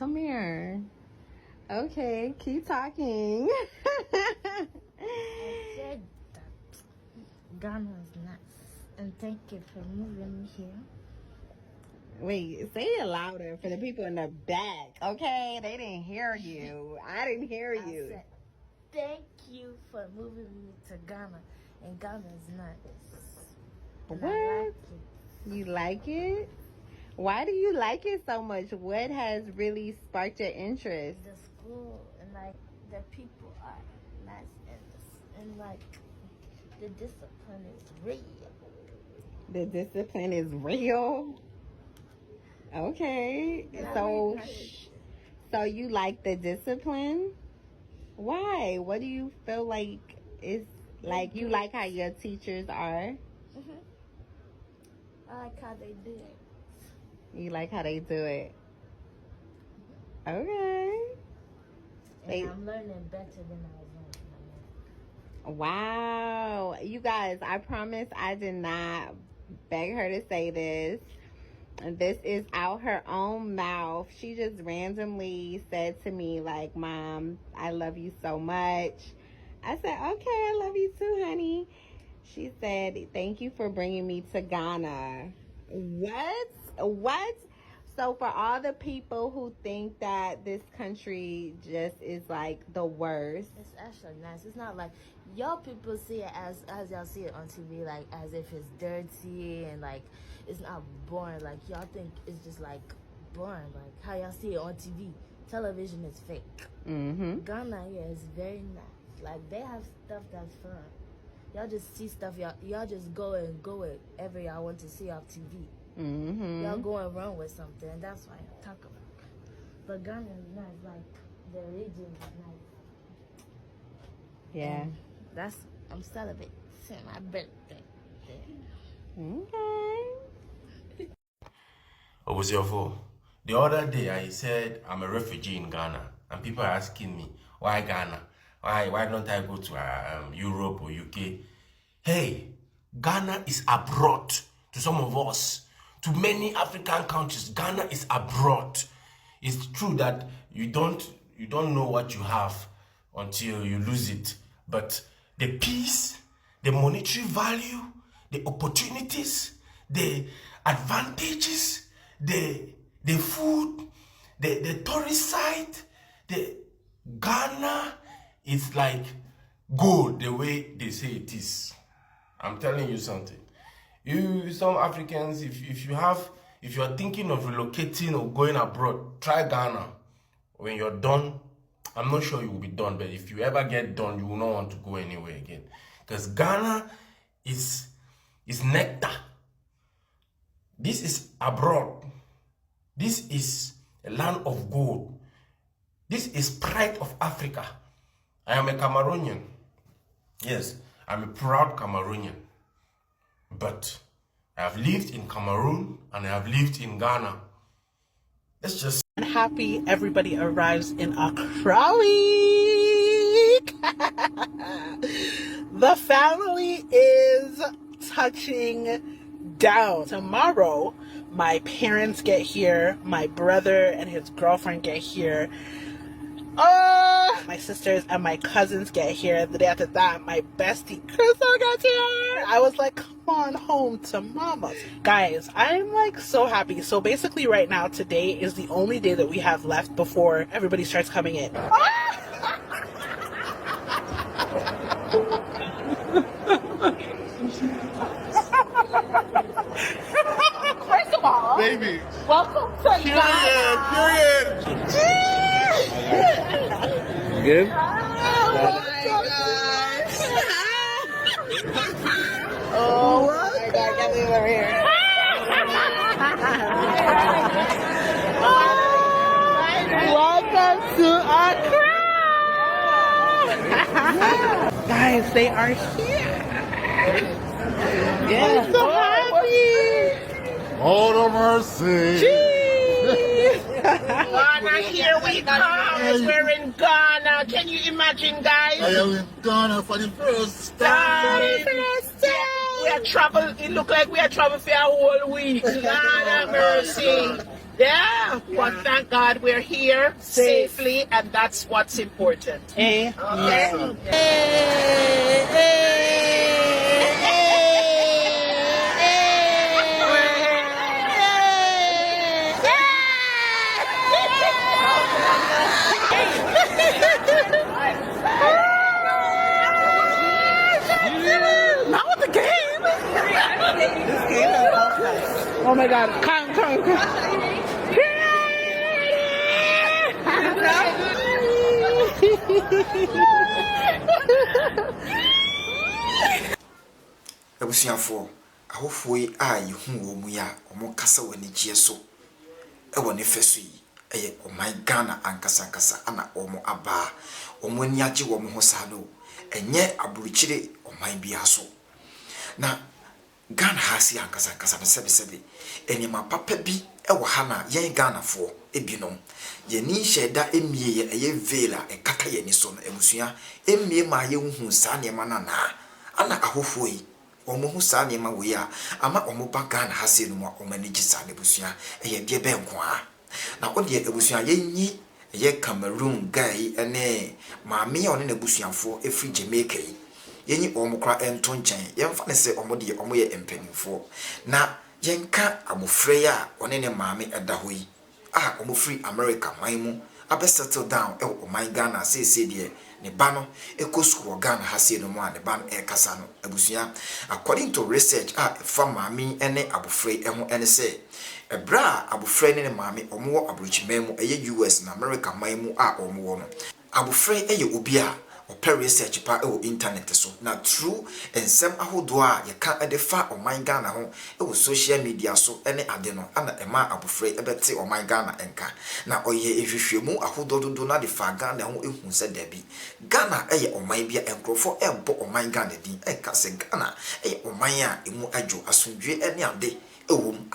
Come here. Okay, keep talking. I said that Ghana is nice, and thank you for moving me here. Wait, say it louder for the people in the back, okay? They didn't hear you. I didn't hear you. I said, thank you for moving me to Ghana, and Ghana is nice. And What? I like it. You like it? Why do you like it so much? What has really sparked your interest? The school and like the people are nice, and like the discipline is real. The discipline is real? Okay. So you like the discipline? Why? What do you feel like is like you like how your teachers are? I like how they do it. You like how they do it? Okay. And I'm learning better than I was learning. Wow. You guys, I promise I did not beg her to say this. This is out her own mouth. She just randomly said to me, like, Mom, I love you so much. I said, okay, I love you too, honey. She said, thank you for bringing me to Ghana. What? So for all the people who think that this country just is like the worst. It's actually nice. It's not like y'all people see it as y'all see it on TV, like as if it's dirty and like it's not boring. Like y'all think it's just like boring, like how y'all see it on TV. Television is fake. Ghana here is very nice. Like they have stuff that's fun. Y'all just see stuff. Y'all just go wherever y'all want to see off TV. Y'all going wrong with something, and that's why I talk about it. But Ghana is nice, like the region is nice. Yeah. And I'm celebrating my birthday. Okay. What was your fault? The other day I said I'm a refugee in Ghana, and people are asking me why Ghana? Why don't I go to Europe or UK? Hey, Ghana is abroad to some of us. To many African countries, Ghana is abroad. It's true that you don't know what you have until you lose it. But the peace, the monetary value, the opportunities, the advantages, the food, the tourist site, the Ghana is like gold the way they say it is. I'm telling you something. Some Africans, if you're thinking of relocating or going abroad, try Ghana. When you're done, I'm not sure you will be done, but if you ever get done, you will not want to go anywhere again. Because Ghana is nectar. This is abroad. This is a land of gold. This is pride of Africa. I am a Cameroonian. Yes, I'm a proud Cameroonian. But I have lived in Cameroon and I have lived in Ghana. It's just happy everybody arrives in Accra week. The family is touching down. Tomorrow, my parents get here, my brother and his girlfriend get here. My sisters and my cousins get here. The day after that, my bestie Crystal gets here. I was like, come on home to mama. Guys, I'm like so happy. So basically right now, today is the only day that we have left before everybody starts coming in. First of all, baby, welcome to Ghana. Good? Oh my God, get me over here. Welcome to Accra. Guys, they are here. Yeah. I'm so happy. Oh, the mercy. Ghana, here we come. We're in Ghana. Can you imagine, guys? I am in Ghana for the first time. We are traveling. It look like we are traveling for a whole week. Lord have mercy. Yeah, but thank God we're here safely, and that's what's important. Amen. Not with the game. Oh my God! Come. abusuafo ahofo yi a yehu wo mu ya omo kasa wani gie so e woni feso yi eye oman Ghana ankasa ana omo aba omo ni age wo mo ho sa no enye aburuchire oman bia so na Ghana hasi ankasa na sebe enima papa bi e wo ha na yen Ghana fo ebinom yeni sheda emie ye eye vela e kaka yeni so no abusua emie ma ye hu sa ne ma na ana ahofo yi omo hu sa ne ma we a ama omo ba Ghana hasi no mo omo ni gisa ne abusua eye de be nko a na odi abusua yenyi eye Cameroon guy ene maame ya one na abusuafo efri Jamaica yi yenyi omo kra ento nchen yemfa ne se omo de omo ye empanimfo na yenka abofre ya one ne maame eda ho yi omo free America maimu abe settle down e o man Ghana say de ne ba no school Ghana ha say no mo ne ba no kasa no abusua according to research fa maame ene abofre ho ene say ebra abofre ne maame omo wo abrochimemu US na America maimu omo wo no abofre obi a oper research pa internet so na true ensem ahodo a ye ka edefa oman Ghana ho social media so ene ade no ana ema abofre ebete oman Ghana enka na oye ehwehwemu ahodo dodo na de fa Ghana ho ehun se dabi Ghana oman bia enkrofo ebo oman Ghana din enka se Ghana oman a emu adwo asundwe ene ade ewom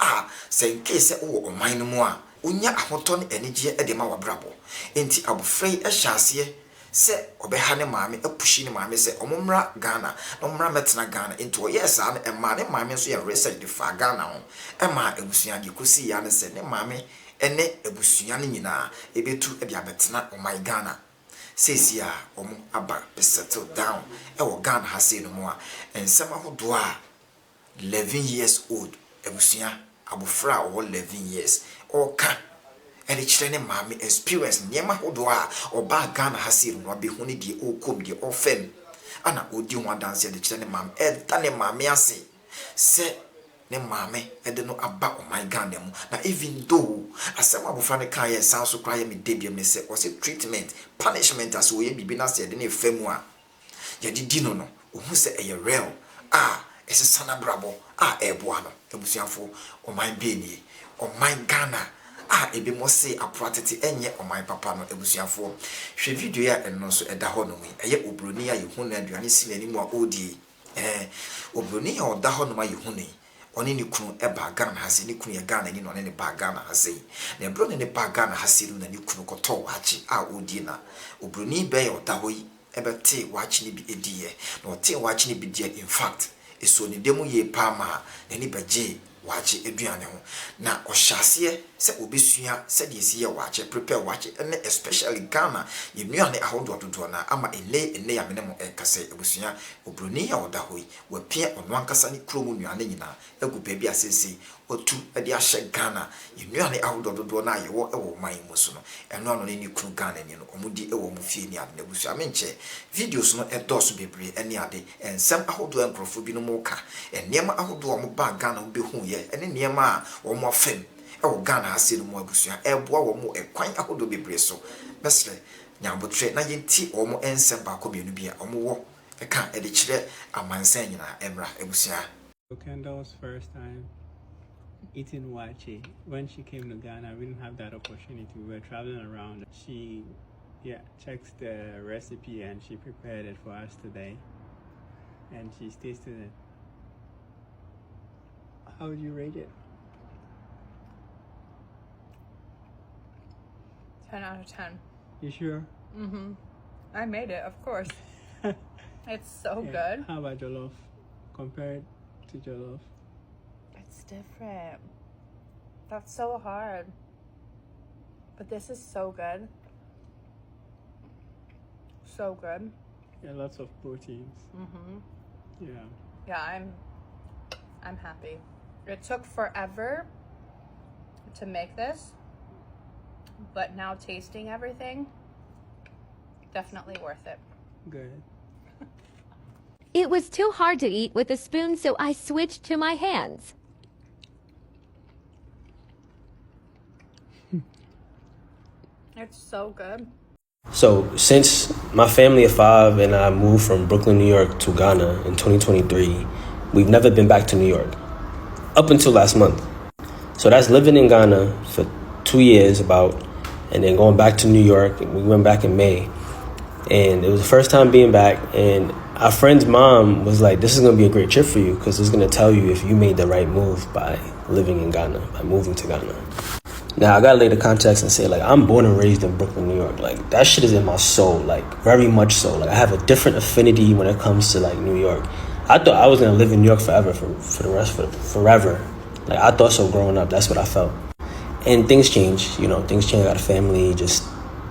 se nkese wo oman no mu a onya ahoto ne enigye ede ma wabrabo enti abofre hyase se obeha ne maame apushi ne maame se omomra Ghana no mra metena Ghana into yes an ema ne maame so ye research de fa Ghana ho ema ebusua de kosi ya ne se ne maame ene ebusua ne nyina ebetu e bia betena oman Ghana sesi a omo aba settle down e wo Ghana ha se no mo a ensema hodo a 11 years old ebusua abofra o 11 years oka and it's training mommy experience nyema hodo a oba Ghana hasiru no be huni die okom die ofem ana odi ho dance de training mam tane mame ase se ne mame de no aba o my Ghana mu na even though asem abofra ne kan ye san so kra ye me debia me se o se treatment punishment as we bibi na se de ne femu a ye di no ohu se eye real ese sana brabo eboa no ebusuafo o my beni o my Ghana ebi mo se apratete enye oman papa no ebusuafo hwe video ya enno so eda ho no mu eye obroni ya yehu na aduane si nani mu a odi obroni ya oda ho no ma yehu ni oni ni kunu eba Ghana hase ni kunu ya Ghana ni no ne ba Ghana hase na ebro ne ba Ghana hase na ni kunu koto wachi odi na obroni be ya oda ho yi ebete wachi ni bi ediye na ote wachi ni bi die in fact eso ni demu ye pa ma na ni baje wache eduane ho na ohyase se obesua se de esi ye wache prepare wache ene especially Ghana yenuane ahodo dodo na ama ene ya menemo kase ebusua obroni ya oda hoyi wapia ono ankasa ni kromu nuane nyina egu baabi asese otu de ahye Ghana yenuane ahodo dodo na yewo ewo man muso no eno ano ni kru Ghana ni no omudi ewo mu fie ni ade na ebusua menche videos no edoso bebre ene ade ensem ahodo enkrofo bi no mo ka enema ahodo o mo ba Ghana wo behu ye ene niema wo mo afem ewo Ghana ase no mo abusua eboa wo mo ekwan ahodo bebre so mesre nyambotre na yenti wo mo ensem ba ko bienu bia wo mo wo eka ede kire amansan nyina emra abusua. Kendall's first time eating wache. When she came to Ghana, we didn't have that opportunity. We were traveling around. She checked the recipe and she prepared it for us today. And she's tasted it. How would you rate it? 10 out of 10. You sure? Mm-hmm. I made it, of course. It's so good. How about jollof? Compared to jollof? It's different. That's so hard. But this is so good. So good. Yeah, lots of proteins. Yeah. Yeah, I'm happy. It took forever to make this, but now tasting everything, definitely worth it. Good. It was too hard to eat with a spoon, so I switched to my hands. It's so good. So, since my family of 5 and I moved from Brooklyn, New York to Ghana in 2023, we've never been back to New York up until last month. So that's living in Ghana for 2 years about, and then going back to New York. We went back in May, and it was the first time being back. And our friend's mom was like, "This is gonna be a great trip for you because it's gonna tell you if you made the right move by living in Ghana, by moving to Ghana." Now, I gotta lay the context and say, like, I'm born and raised in Brooklyn, New York. Like, that shit is in my soul, like, very much so. Like, I have a different affinity when it comes to, like, New York. I thought I was gonna live in New York forever, forever. Like, I thought so growing up. That's what I felt. And things change, things change. I got a family, just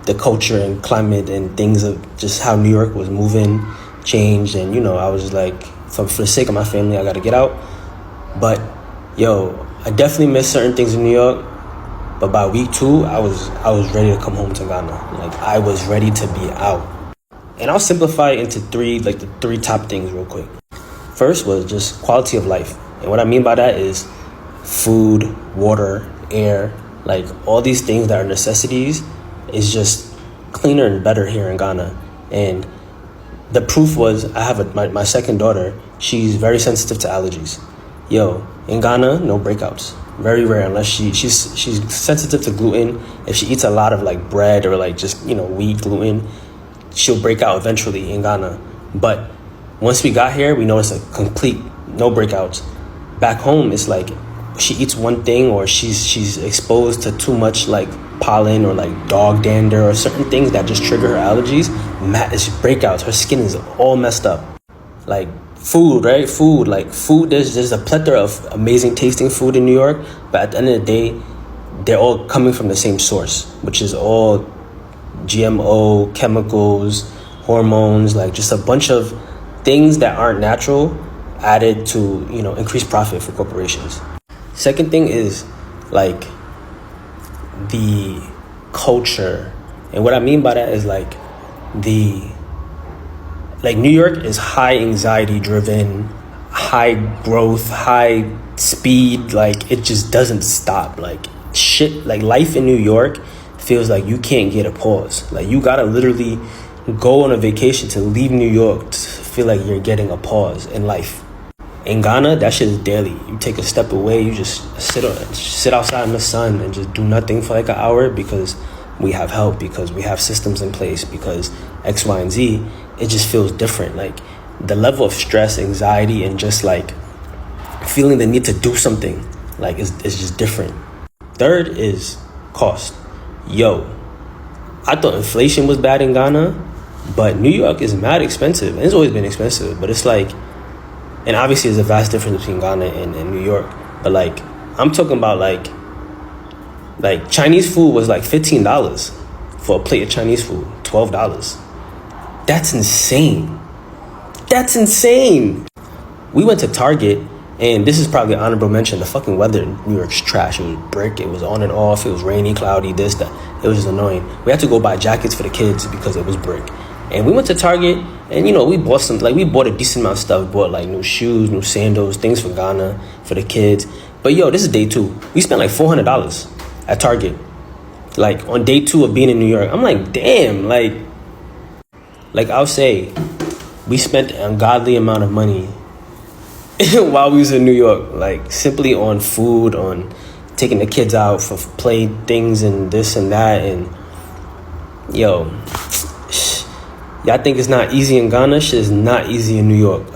the culture and climate and things of just how New York was moving changed. And, I was just like, for the sake of my family, I gotta get out. But, I definitely miss certain things in New York. But by week 2, I was ready to come home to Ghana. Like, I was ready to be out. And I'll simplify it into the three top things real quick. First was just quality of life. And what I mean by that is food, water, air, like all these things that are necessities is just cleaner and better here in Ghana. And the proof was I have my second daughter. She's very sensitive to allergies. In Ghana, no breakouts. Very rare, unless she's sensitive to gluten. If she eats a lot of like bread or like just wheat gluten, she'll break out eventually in Ghana. But once we got here, we noticed a complete no breakouts. Back home, it's like she eats one thing or she's exposed to too much like pollen or like dog dander or certain things that just trigger her allergies. It's breakouts. Her skin is all messed up. Like food, right? Food. There's a plethora of amazing tasting food in New York, but at the end of the day, they're all coming from the same source, which is all GMO, chemicals, hormones, like just a bunch of things that aren't natural added to, increase profit for corporations. Second thing is like the culture. And what I mean by that is like New York is high anxiety driven, high growth, high speed. Like it just doesn't stop. Like shit, like life in New York feels like you can't get a pause. Like you gotta literally go on a vacation to leave New York to feel like you're getting a pause in life. In Ghana, that shit is daily. You take a step away, you just sit outside in the sun and just do nothing for like an hour because we have help, because we have systems in place, because X, Y, and Z. It just feels different. Like the level of stress, anxiety, and just like feeling the need to do something, like it's just different. Third is cost. I thought inflation was bad in Ghana, but New York is mad expensive. And it's always been expensive, but it's like, and obviously there's a vast difference between Ghana and New York. But like, I'm talking about like Chinese food was like $15 for a plate of Chinese food, $12. That's insane. That's insane. We went to Target, and this is probably an honorable mention. The fucking weather in New York's trash. It was brick. It was on and off. It was rainy, cloudy, this, that. It was just annoying. We had to go buy jackets for the kids because it was brick. And we went to Target, and we bought a decent amount of stuff. We bought like new shoes, new sandals, things for Ghana, for the kids. But this is day 2. We spent like $400 at Target. Like on day 2 of being in New York. I'm like, damn, like I'll say, we spent an ungodly amount of money while we was in New York, like simply on food, on taking the kids out for play things and this and that. And y'all think it's not easy in Ghana? Shit is not easy in New York.